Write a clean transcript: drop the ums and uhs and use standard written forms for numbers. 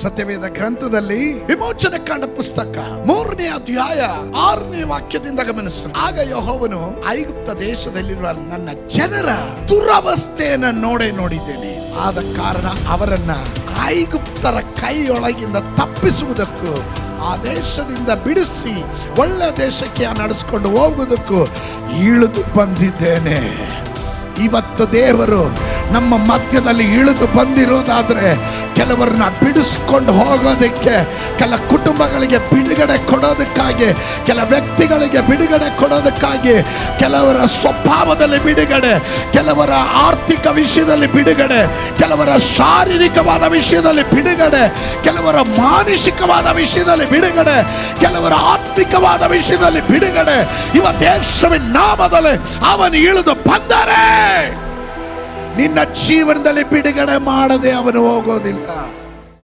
ಸತ್ಯವೇದ ಗ್ರಂಥದಲ್ಲಿ ವಿಮೋಚನೆ ಕಾಂಡ ಪುಸ್ತಕ 3ನೇ ಅಧ್ಯಾಯ 6ನೇ ವಾಕ್ಯದಿಂದ ಗಮನಿಸಿ. ಆಗ ಯೆಹೋವನು ಐಗುಪ್ತ ದೇಶದಲ್ಲಿರುವ ನನ್ನ ಜನರ ದುರವಸ್ಥೆಯನ್ನು ನೋಡಿದ್ದೇನೆ. ಆದ ಕಾರಣ ಅವರನ್ನ ಐಗುಪ್ತರ ಕೈಯೊಳಗಿಂದ ತಪ್ಪಿಸುವುದಕ್ಕೂ ಆ ದೇಶದಿಂದ ಬಿಡಿಸಿ ಒಳ್ಳೆ ದೇಶಕ್ಕೆ ನಡೆಸಿಕೊಂಡು ಹೋಗುವುದಕ್ಕೂ ಇಳಿದು ಬಂದಿದ್ದೇನೆ. ಇವತ್ತು ದೇವರು ನಮ್ಮ ಮಧ್ಯದಲ್ಲಿ ಇಳಿದು ಬಂದಿರೋದಾದ್ರೆ ಕೆಲವರನ್ನ ಬಿಡಿಸ್ಕೊಂಡು ಹೋಗೋದಕ್ಕೆ, ಕೆಲ ಕುಟುಂಬಗಳಿಗೆ ಬಿಡುಗಡೆ ಕೊಡೋದಕ್ಕಾಗಿ, ಕೆಲ ವ್ಯಕ್ತಿಗಳಿಗೆ ಬಿಡುಗಡೆ ಕೊಡೋದಕ್ಕಾಗಿ, ಕೆಲವರ ಸ್ವಭಾವದಲ್ಲಿ ಬಿಡುಗಡೆ, ಕೆಲವರ ಆರ್ಥಿಕ ವಿಷಯದಲ್ಲಿ ಬಿಡುಗಡೆ, ಕೆಲವರ ಶಾರೀರಿಕವಾದ ವಿಷಯದಲ್ಲಿ ಬಿಡುಗಡೆ, ಕೆಲವರ ಮಾನಸಿಕವಾದ ವಿಷಯದಲ್ಲಿ ಬಿಡುಗಡೆ, ಕೆಲವರ ಆತ್ಮಿಕವಾದ ವಿಷಯದಲ್ಲಿ ಬಿಡುಗಡೆ. ಇವತ್ತು ಯೇಸುವಿನ ನಾಮದಲ್ಲಿ ಅವನು ಇಳಿದು ಬಂದರೆ ನಿನ್ನ ಜೀವನದಲ್ಲಿ ಬಿಡುಗಡೆ ಮಾಡದೆ ಅವನು ಹೋಗೋದಿಲ್ಲ.